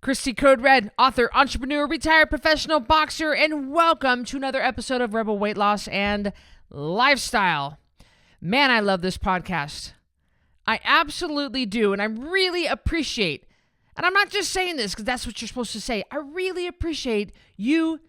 Cristy Code Red, author, entrepreneur, retired professional boxer, and welcome to another episode of Rebel Weight Loss and Lifestyle. Man, I love this podcast. I absolutely do, and I really appreciate, and I'm not just saying this because that's what you're supposed to say, I really appreciate you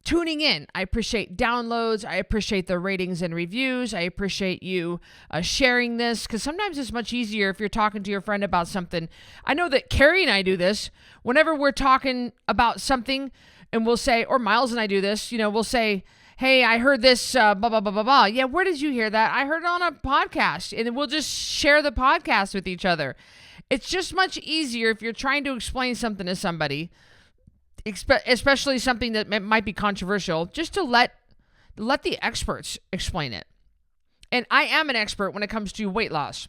tuning in. I appreciate downloads. I appreciate the ratings and reviews. I appreciate you sharing this because sometimes it's much easier if you're talking to your friend about something. I know that Carrie and I do this whenever we're talking about something, and we'll say, or Miles and I do this, we'll say, hey, I heard this, blah, blah, blah, blah, blah. Yeah, where did you hear that? I heard it on a podcast. And we'll just share the podcast with each other. It's just much easier if you're trying to explain something to somebody, especially something that might be controversial, just to let the experts explain it. And I am an expert when it comes to weight loss.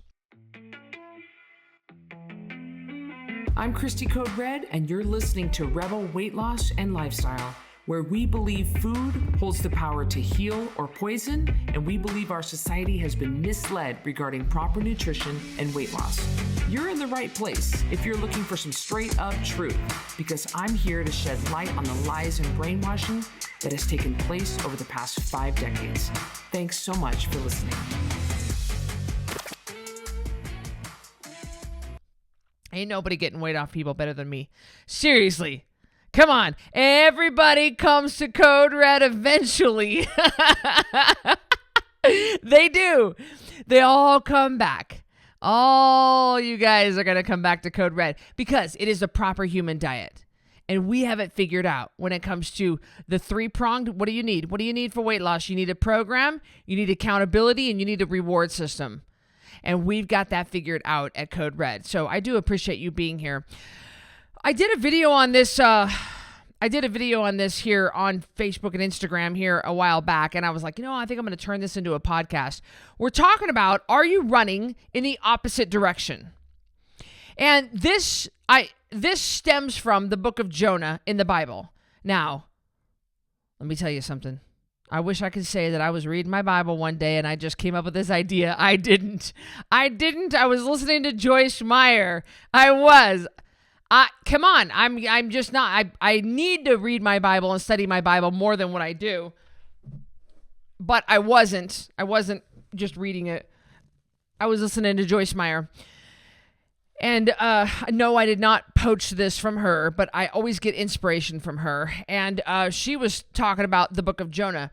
I'm Cristy Code Red, and you're listening to Rebel Weight Loss and Lifestyle, where we believe food holds the power to heal or poison, and we believe our society has been misled regarding proper nutrition and weight loss. You're in the right place if you're looking for some straight up truth, because I'm here to shed light on the lies and brainwashing that has taken place over the past 5 decades. Thanks so much for listening. Ain't nobody getting weight off people better than me. Seriously. Come on. Everybody comes to Code Red eventually. They do. They all come back. All you guys are going to come back to Code Red because it is a proper human diet. And we have it figured out when it comes to the 3-pronged. What do you need? What do you need for weight loss? You need a program, you need accountability, and you need a reward system. And we've got that figured out at Code Red. So I do appreciate you being here. I did a video on this. I did a video on this here on Facebook and Instagram here a while back, and I was like, I think I'm going to turn this into a podcast. We're talking about, are you running in the opposite direction? And this stems from the book of Jonah in the Bible. Now, let me tell you something. I wish I could say that I was reading my Bible one day and I just came up with this idea. I didn't. I was listening to Joyce Meyer. I was. Come on, I'm just not. I need to read my Bible and study my Bible more than what I do. But I wasn't just reading it. I was listening to Joyce Meyer. And no, I did not poach this from her, but I always get inspiration from her. And she was talking about the book of Jonah.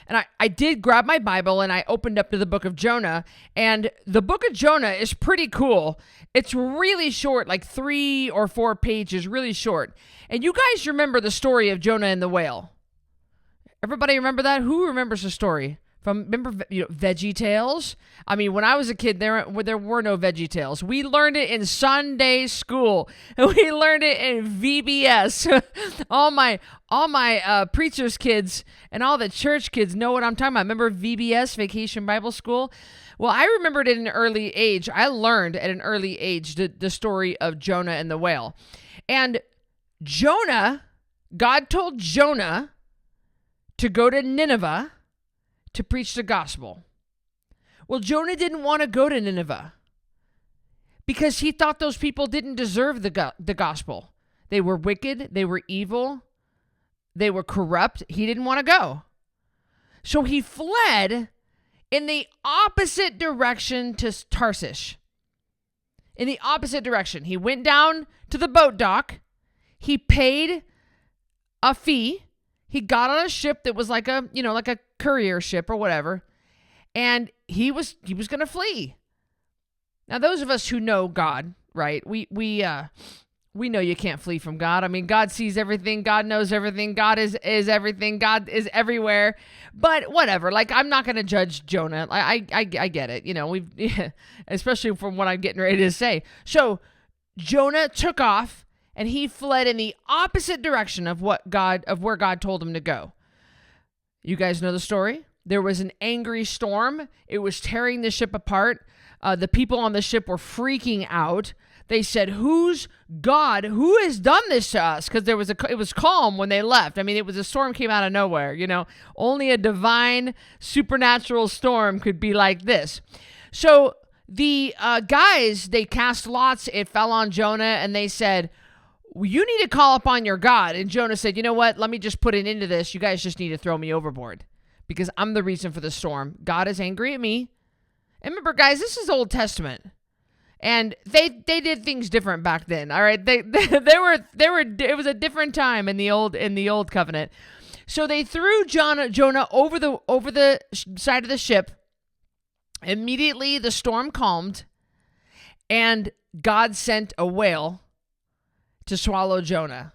And I did grab my Bible and I opened up to the book of Jonah. And the book of Jonah is pretty cool. It's really short, like 3 or 4 pages, really short. And you guys remember the story of Jonah and the whale? Everybody remember that? Who remembers the story? Remember Veggie Tales? I mean, when I was a kid, there were no Veggie Tales. We learned it in Sunday school. We learned it in VBS. all my preachers' kids and all the church kids know what I'm talking about. Remember VBS, Vacation Bible School? Well, I remembered it at an early age. I learned at an early age the story of Jonah and the whale. And Jonah, God told Jonah to go to Nineveh to preach the gospel. Well, Jonah didn't want to go to Nineveh because he thought those people didn't deserve the gospel. They were wicked. They were evil. They were corrupt. He didn't want to go. So he fled in the opposite direction to Tarshish. In the opposite direction. He went down to the boat dock. He paid a fee. He got on a ship that was like a courier ship or whatever, and he was going to flee. Now, those of us who know God, right? We know you can't flee from God. I mean, God sees everything. God knows everything. God is everything. God is everywhere. But whatever. Like, I'm not going to judge Jonah. I get it. Especially from what I'm getting ready to say. So Jonah took off. And he fled in the opposite direction of where God told him to go. You guys know the story. There was an angry storm. It was tearing the ship apart. The people on the ship were freaking out. They said, "Who's God? Who has done this to us?" Because it was calm when they left. I mean, a storm came out of nowhere. Only a divine supernatural storm could be like this. So the guys, they cast lots. It fell on Jonah, and they said, you need to call upon your God. And Jonah said, you know what? Let me just put it into this. You guys just need to throw me overboard because I'm the reason for the storm. God is angry at me. And remember, guys, this is Old Testament. And they did things different back then. All right. They were it was a different time in the old covenant. So they threw Jonah over the side of the ship. Immediately the storm calmed and God sent a whale to swallow Jonah.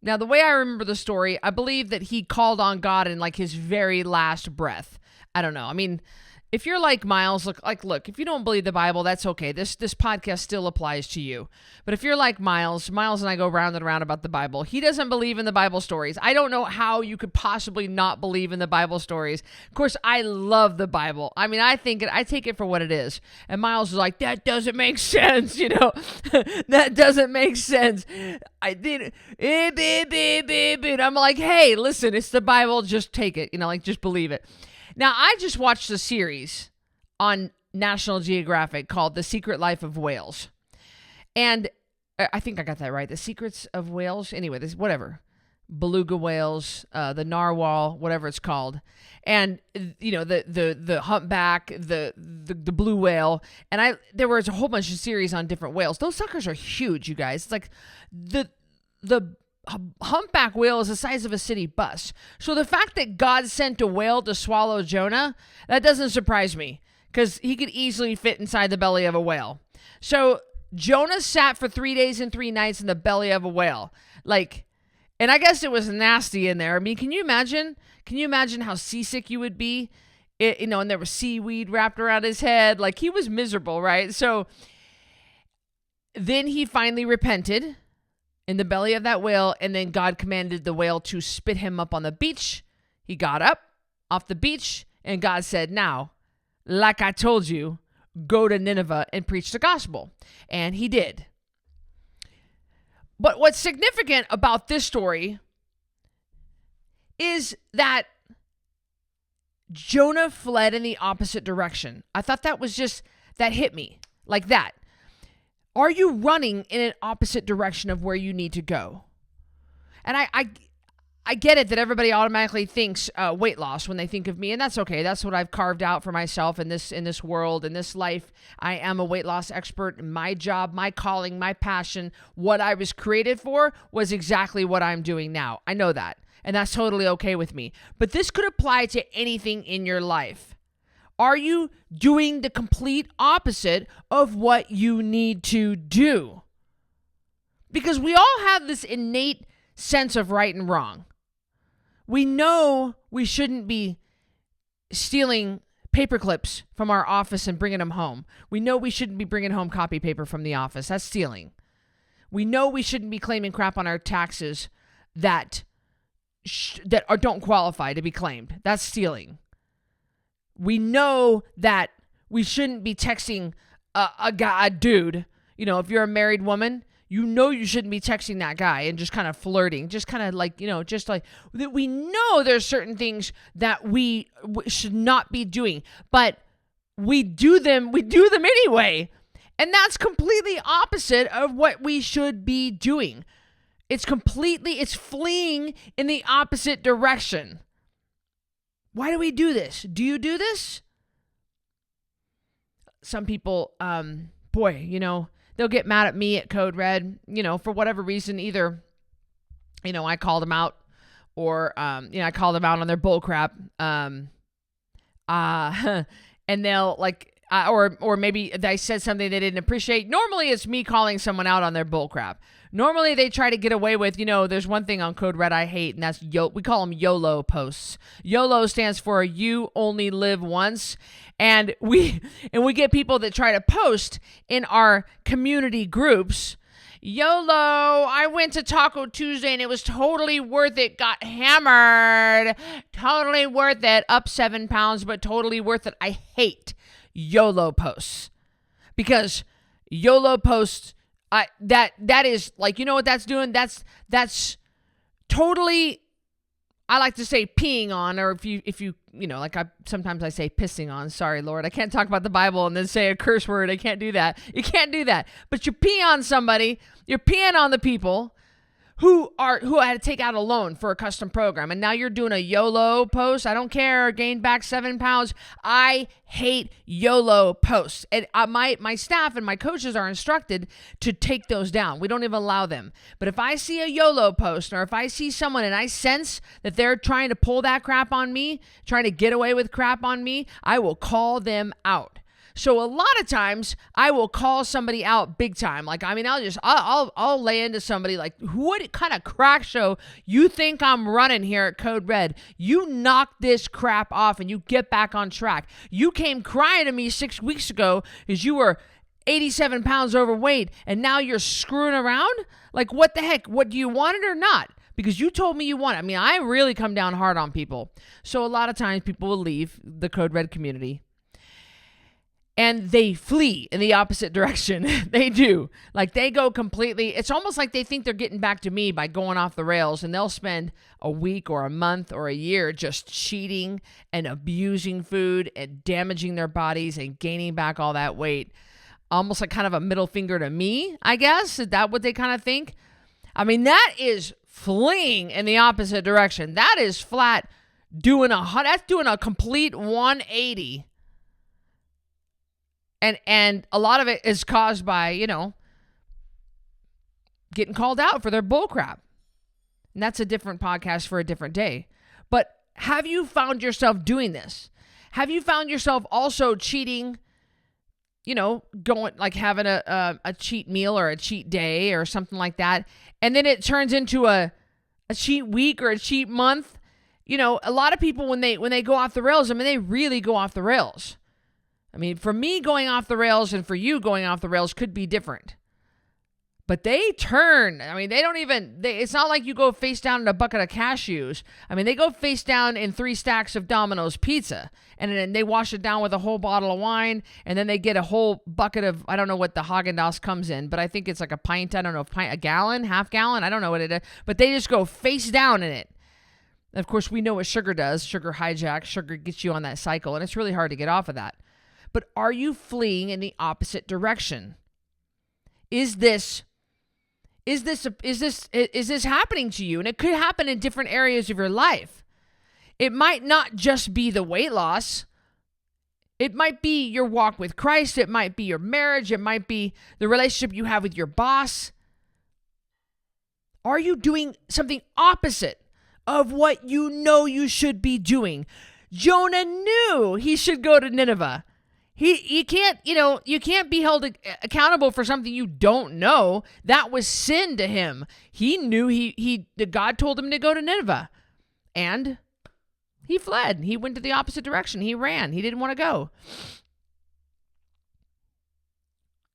Now, the way I remember the story, I believe that he called on God in like his very last breath. I don't know. I mean, if you're like Miles, look, if you don't believe the Bible, that's okay. This podcast still applies to you. But if you're like Miles and I go round and around about the Bible. He doesn't believe in the Bible stories. I don't know how you could possibly not believe in the Bible stories. Of course, I love the Bible. I mean, I take it for what it is. And Miles is like, that doesn't make sense, that doesn't make sense. I did it. I'm like, hey, listen, it's the Bible. Just take it, just believe it. Now, I just watched a series on National Geographic called The Secret Life of Whales. And I think I got that right. The Secrets of Whales. Anyway, whatever. Beluga whales, the narwhal, whatever it's called. And, the humpback, the blue whale. And there was a whole bunch of series on different whales. Those suckers are huge, you guys. It's like the humpback whale is the size of a city bus. So the fact that God sent a whale to swallow Jonah, that doesn't surprise me because he could easily fit inside the belly of a whale. So Jonah sat for 3 days and 3 nights in the belly of a whale. And I guess it was nasty in there. I mean, can you imagine how seasick you would be? And there was seaweed wrapped around his head. Like, he was miserable, right? So then he finally repented in the belly of that whale, and then God commanded the whale to spit him up on the beach. He got up off the beach, and God said, now, like I told you, go to Nineveh and preach the gospel. And he did. But what's significant about this story is that Jonah fled in the opposite direction. I thought that hit me like that. Are you running in an opposite direction of where you need to go? And I get it that everybody automatically thinks weight loss when they think of me, and that's okay. That's what I've carved out for myself in this world, in this life. I am a weight loss expert. My job, my calling, my passion, what I was created for was exactly what I'm doing now. I know that, and that's totally okay with me. But this could apply to anything in your life. Are you doing the complete opposite of what you need to do? Because we all have this innate sense of right and wrong. We know we shouldn't be stealing paper clips from our office and bringing them home. We know we shouldn't be bringing home copy paper from the office. That's stealing. We know we shouldn't be claiming crap on our taxes that don't qualify to be claimed. That's stealing. We know that we shouldn't be texting a dude. If you're a married woman, you shouldn't be texting that guy and just kind of flirting, just kind of like, that. We know there's certain things that we should not be doing, but we do them anyway. And that's completely opposite of what we should be doing. It's fleeing in the opposite direction. Why do we do this? Do you do this? Some people, they'll get mad at me at Code Red, for whatever reason. Either, I called them out or, I called them out on their bull crap. And they'll or maybe I said something they didn't appreciate. Normally it's me calling someone out on their bull crap. Normally they try to get away with, there's one thing on Code Red I hate, and that's we call them Yolo posts. Yolo stands for you only live once. And we get people that try to post in our community groups. YOLO, I went to Taco Tuesday and it was totally worth it. Got hammered. Totally worth it. Up 7 pounds, but totally worth it. I hate YOLO posts because YOLO posts, that is like, you know what that's doing? That's totally I like to say peeing on, or if you like sometimes I say pissing on. Sorry, Lord, I can't talk about the Bible and then say a curse word. I can't do that. You can't do that. But you pee on somebody. You're peeing on the people who had to take out a loan for a custom program, and now you're doing a YOLO post. I don't care. Gained back 7 pounds. I hate YOLO posts, and my staff and my coaches are instructed to take those down. We don't even allow them. But if I see a YOLO post, or if I see someone and I sense that they're trying to pull that crap on me, trying to get away with crap on me, I will call them out. So a lot of times I will call somebody out big time. Like, I mean, I'll lay into somebody like, what kind of crack show you think I'm running here at Code Red? You knock this crap off and you get back on track. You came crying to me 6 weeks ago because you were 87 pounds overweight and now you're screwing around? Like, what the heck? What, do you want it or not? Because you told me you want it. I mean, I really come down hard on people. So a lot of times people will leave the Code Red community and they flee in the opposite direction. They do. Like, they go completely, it's almost like they think they're getting back to me by going off the rails, and they'll spend a week or a month or a year just cheating and abusing food and damaging their bodies and gaining back all that weight. Almost like kind of a middle finger to me, I guess. Is that what they kind of think? I mean, that is fleeing in the opposite direction. That is flat that's doing a complete 180. And a lot of it is caused by, getting called out for their bull crap. And that's a different podcast for a different day. But have you found yourself doing this? Have you found yourself also cheating, going like having a cheat meal or a cheat day or something like that, and then it turns into a cheat week or a cheat month? A lot of people when they go off the rails, I mean, they really go off the rails. I mean, for me going off the rails and for you going off the rails could be different. But they turn. I mean, it's not like you go face down in a bucket of cashews. I mean, they go face down in 3 stacks of Domino's pizza. And then they wash it down with a whole bottle of wine. And then they get a whole bucket of, I don't know what the Haagen-Dazs comes in, but I think it's like a pint. I don't know, a gallon, half gallon. I don't know what it is. But they just go face down in it. And of course, we know what sugar does. Sugar hijacks. Sugar gets you on that cycle. And it's really hard to get off of that. But are you fleeing in the opposite direction? Is this happening to you? And it could happen in different areas of your life. It might not just be the weight loss. It might be your walk with Christ. It might be your marriage. It might be the relationship you have with your boss. Are you doing something opposite of what you know you should be doing? Jonah knew he should go to Nineveh. You can't be held accountable for something you don't know. That was sin to him. He knew God told him to go to Nineveh, and he fled. He went to the opposite direction. He ran. He didn't want to go.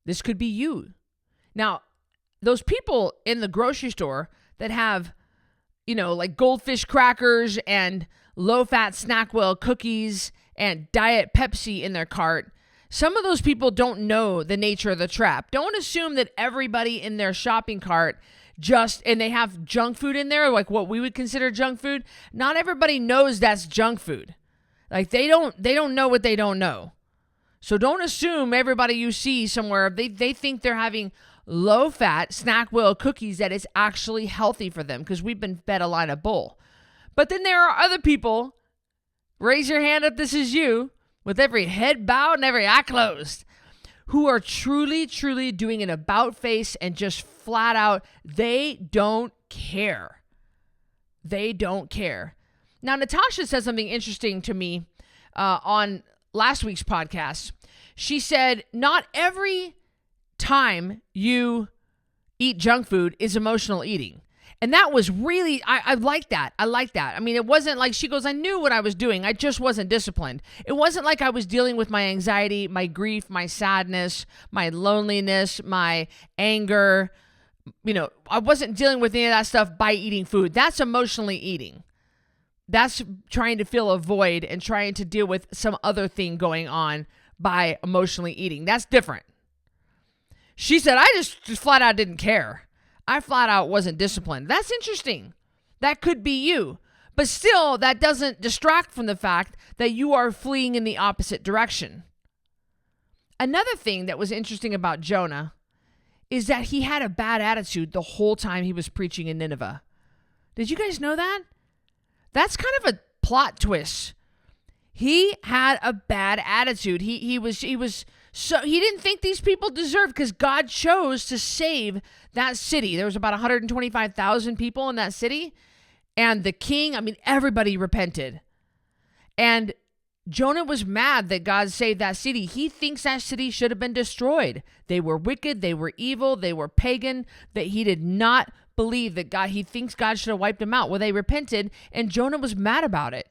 This could be you. Now, those people in the grocery store that have, like goldfish crackers and low-fat Snackwell cookies and Diet Pepsi in their cart, some of those people don't know the nature of the trap. Don't assume that everybody in their shopping cart and they have junk food in there, like what we would consider junk food. Not everybody knows that's junk food. Like they don't know what they don't know. So don't assume everybody you see somewhere, they think they're having low-fat Snackwell cookies that is actually healthy for them because we've been fed a line of bull. But then there are other people, raise your hand if this is you, with every head bowed and every eye closed, who are truly, truly doing an about face and just flat out, they don't care. They don't care. Now, Natasha said something interesting to me on last week's podcast. She said, not every time you eat junk food is emotional eating. And that was really, I like that. I like that. I mean, it wasn't like, she goes, I knew what I was doing. I just wasn't disciplined. It wasn't like I was dealing with my anxiety, my grief, my sadness, my loneliness, my anger. I wasn't dealing with any of that stuff by eating food. That's emotionally eating. That's trying to fill a void and trying to deal with some other thing going on by emotionally eating. That's different. She said, I just flat out didn't care. I flat out wasn't disciplined. That's interesting. That could be you. But still, that doesn't distract from the fact that you are fleeing in the opposite direction. Another thing that was interesting about Jonah is that he had a bad attitude the whole time he was preaching in Nineveh. Did you guys know that? That's kind of a plot twist. He had a bad attitude. He didn't think these people deserved, because God chose to save that city. There was about 125,000 people in that city, and the king, everybody repented. And Jonah was mad that God saved that city. He thinks that city should have been destroyed. They were wicked, they were evil, they were pagan, that he did not believe that God, he thinks God should have wiped them out. Well, they repented, and Jonah was mad about it.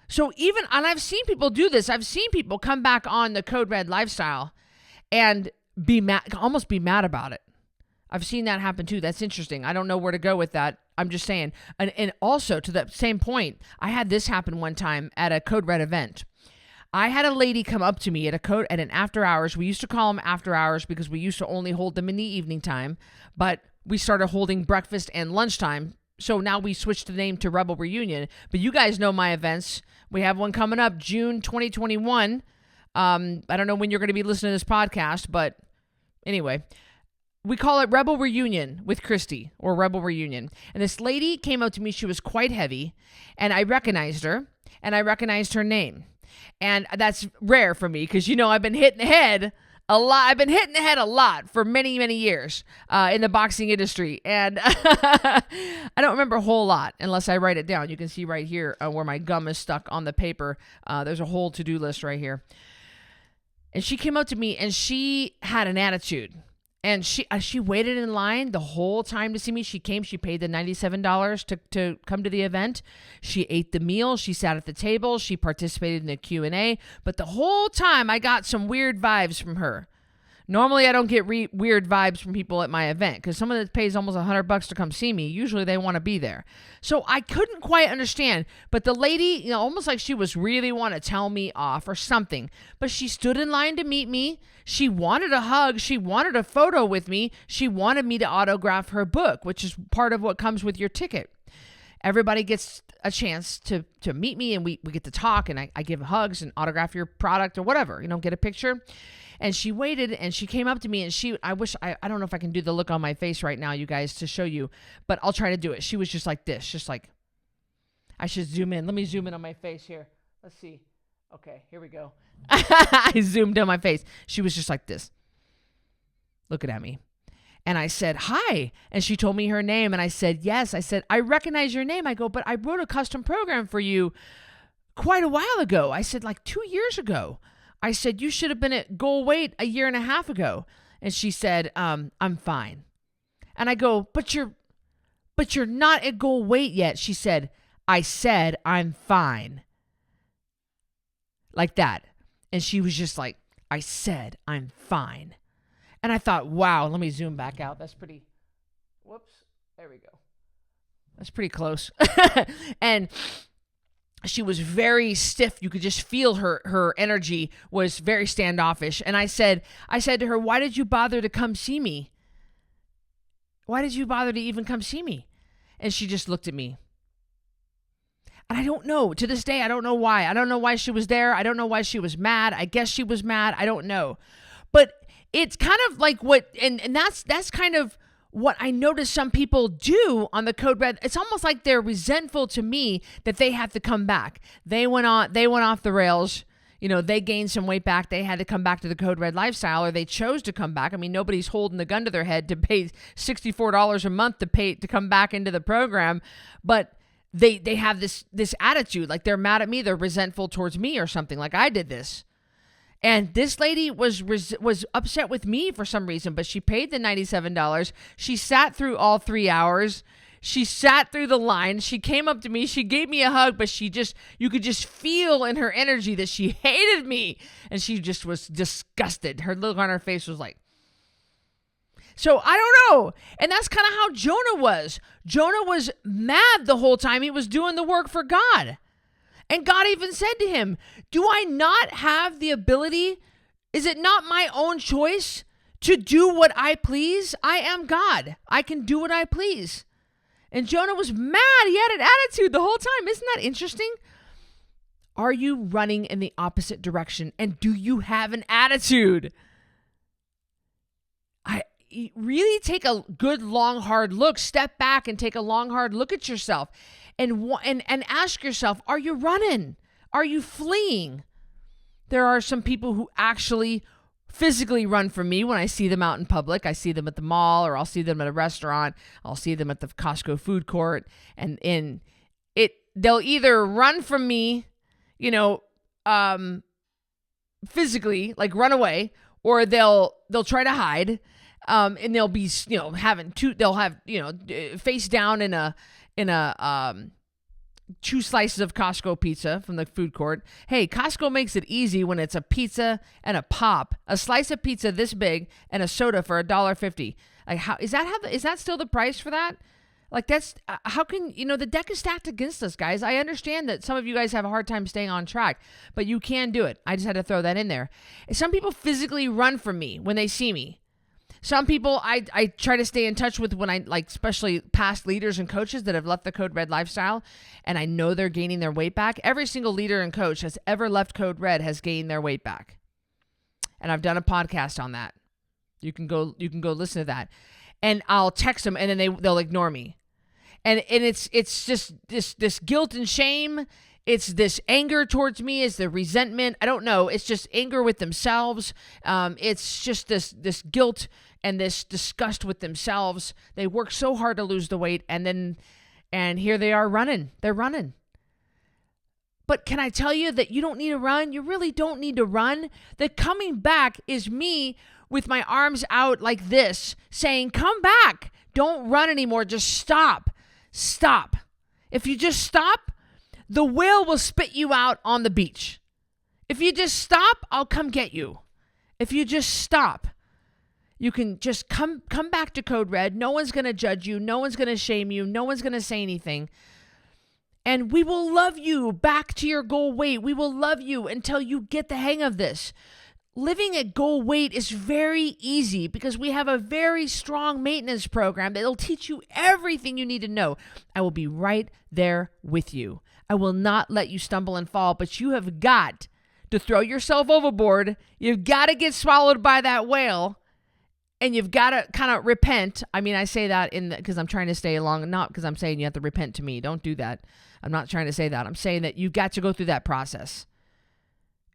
So and I've seen people do this. I've seen people come back on the Code Red lifestyle and almost be mad about it. I've seen that happen too. That's interesting. I don't know where to go with that. I'm just saying. And also, to that same point, I had this happen one time at a Code Red event. I had a lady come up to me at an after hours. We used to call them after hours because we used to only hold them in the evening time, but we started holding breakfast and lunchtime. So now we switched the name to Rebel Reunion. But you guys know my events. We have one coming up June 2021. I don't know when you're going to be listening to this podcast, but anyway, we call it Rebel Reunion with Cristy, or Rebel Reunion. And this lady came up to me. She was quite heavy, and I recognized her, and I recognized her name. And that's rare for me because, I've been hitting the head a lot. I've been hitting the head a lot for many, many years in the boxing industry. And I don't remember a whole lot unless I write it down. You can see right here where my gum is stuck on the paper. There's a whole to-do list right here. And she came up to me, and she had an attitude. And she waited in line the whole time to see me. She came, she paid the $97 to come to the event. She ate the meal. She sat at the table. She participated in the Q&A. But the whole time I got some weird vibes from her. Normally I don't get weird vibes from people at my event because someone that pays almost $100 to come see me, usually they want to be there. So I couldn't quite understand. But the lady, almost like she was really want to tell me off or something. But she stood in line to meet me. She wanted a hug. She wanted a photo with me. She wanted me to autograph her book, which is part of what comes with your ticket. Everybody gets a chance to meet me, and we get to talk, and I give hugs and autograph your product or whatever, get a picture. And she waited, and she came up to me, and I don't know if I can do the look on my face right now, you guys, to show you, but I'll try to do it. She was just like this, just like, I should zoom in. Let me zoom in on my face here. Let's see. Okay, here we go. I zoomed on my face. She was just like this, looking at me. And I said, hi. And she told me her name, and I said, yes. I said, I recognize your name. I go, but I wrote a custom program for you quite a while ago. I said, like 2 years ago. I said, you should have been at goal weight a year and a half ago. And she said, I'm fine. And I go, but you're not at goal weight yet. She said, I said, I'm fine. Like that. And she was just like, I said, I'm fine. And I thought, wow, let me zoom back out. That's pretty, whoops, there we go. That's pretty close. And she was very stiff. You could just feel her energy was very standoffish. And I said to her, why did you bother to come see me? Why did you bother to even come see me? And she just looked at me. And I don't know. To this day, I don't know why. I don't know why she was there. I don't know why she was mad. I guess she was mad. I don't know. But it's kind of like and that's kind of what I noticed some people do on the Code Red. It's almost like they're resentful to me that they have to come back. They went off the rails. They gained some weight back. They had to come back to the Code Red lifestyle, or they chose to come back. Nobody's holding the gun to their head to pay $64 a month to come back into the program. But they have this attitude, like they're mad at me. They're resentful towards me or something, like I did this. And this lady was upset with me for some reason, but she paid the $97. She sat through all 3 hours. She sat through the line. She came up to me. She gave me a hug, but you could just feel in her energy that she hated me. And she just was disgusted. Her look on her face was like, so I don't know. And that's kind of how Jonah was. Jonah was mad the whole time he was doing the work for God. And God even said to him, do I not have the ability? Is it not my own choice to do what I please? I am God. I can do what I please. And Jonah was mad. He had an attitude the whole time. Isn't that interesting? Are you running in the opposite direction? And do you have an attitude? Really take a good, long, hard look. Step back and take a long, hard look at yourself. And ask yourself, are you running? Are you fleeing? There are some people who actually physically run from me when I see them out in public. I see them at the mall, or I'll see them at a restaurant. I'll see them at the Costco food court. And they'll either run from me, physically, like run away, or they'll try to hide. And they'll be, they'll have, face down in a 2 slices of Costco pizza from the food court. Hey, Costco makes it easy when it's a pizza and a pop, a slice of pizza this big and a soda for $1.50. Like, is that still the price for that? Like, that's, how can, the deck is stacked against us, guys. I understand that some of you guys have a hard time staying on track, but you can do it. I just had to throw that in there. Some people physically run from me when they see me. Some people I try to stay in touch with when especially past leaders and coaches that have left the Code Red lifestyle, and I know they're gaining their weight back. Every single leader and coach has ever left Code Red has gained their weight back. And I've done a podcast on that. You can go listen to that. And I'll text them, and then they'll ignore me. And it's just this guilt and shame. It's this anger towards me, is the resentment. I don't know. It's just anger with themselves. It's just this guilt and this disgust with themselves. They work so hard to lose the weight, and here they are running. They're running. But can I tell you that you don't need to run? You really don't need to run. The coming back is me with my arms out like this, saying, come back. Don't run anymore. Just stop. Stop. If you just stop, the whale will spit you out on the beach. If you just stop, I'll come get you. If you just stop, you can just come back to Code Red. No one's going to judge you. No one's going to shame you. No one's going to say anything. And we will love you back to your goal weight. We will love you until you get the hang of this. Living at goal weight is very easy because we have a very strong maintenance program that will teach you everything you need to know. I will be right there with you. I will not let you stumble and fall, but you have got to throw yourself overboard. You've got to get swallowed by that whale, and you've got to kind of repent. I mean, I say that because I'm trying to stay along, not because I'm saying you have to repent to me. Don't do that. I'm not trying to say that. I'm saying that you've got to go through that process.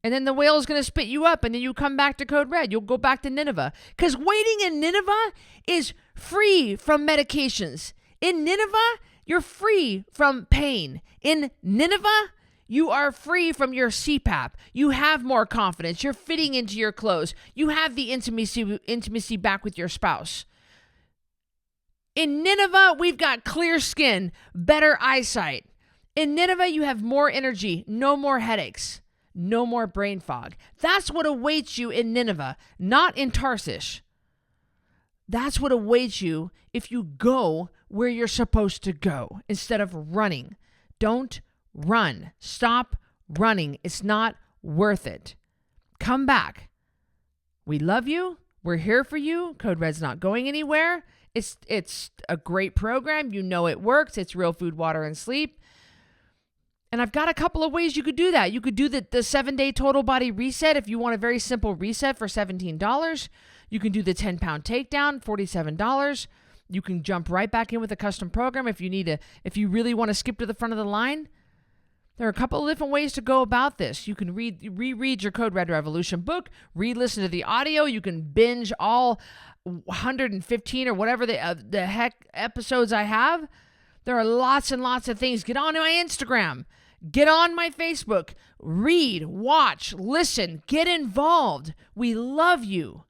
And then the whale is going to spit you up, and then you come back to Code Red. You'll go back to Nineveh. Because waiting in Nineveh is free from medications. In Nineveh, you're free from pain. In Nineveh, you are free from your CPAP. You have more confidence. You're fitting into your clothes. You have the intimacy back with your spouse. In Nineveh, we've got clear skin, better eyesight. In Nineveh, you have more energy, no more headaches, no more brain fog. That's what awaits you in Nineveh, not in Tarshish. That's what awaits you if you go where you're supposed to go instead of running. Don't run. Stop running. It's not worth it. Come back. We love you. We're here for you. Code Red's not going anywhere. It's a great program. You know it works. It's real food, water, and sleep. And I've got a couple of ways you could do that. You could do the 7-day total body reset if you want a very simple reset for $17. You can do the 10-pound takedown, $47. You can jump right back in with a custom program if you really want to skip to the front of the line. There are a couple of different ways to go about this. You can reread your Code Red Revolution book, re-listen to the audio. You can binge all 115 or whatever the heck episodes I have. There are lots and lots of things. Get on my Instagram. Get on my Facebook. Read, watch, listen, get involved. We love you.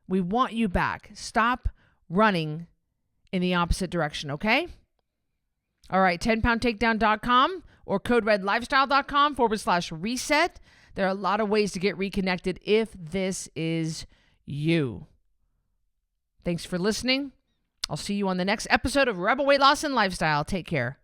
We want you back. Stop running in the opposite direction, okay? All right, 10poundtakedown.com or coderedlifestyle.com/reset. There are a lot of ways to get reconnected if this is you. Thanks for listening. I'll see you on the next episode of Rebel Weight Loss and Lifestyle. Take care.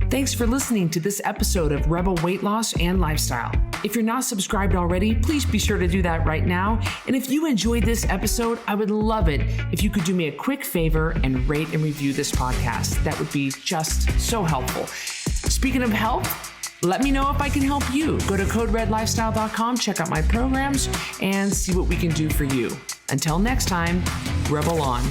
Thanks for listening to this episode of Rebel Weight Loss and Lifestyle. If you're not subscribed already, please be sure to do that right now. And if you enjoyed this episode, I would love it if you could do me a quick favor and rate and review this podcast. That would be just so helpful. Speaking of help, let me know if I can help you. Go to CodeRedLifestyle.com, check out my programs, and see what we can do for you. Until next time, rebel on.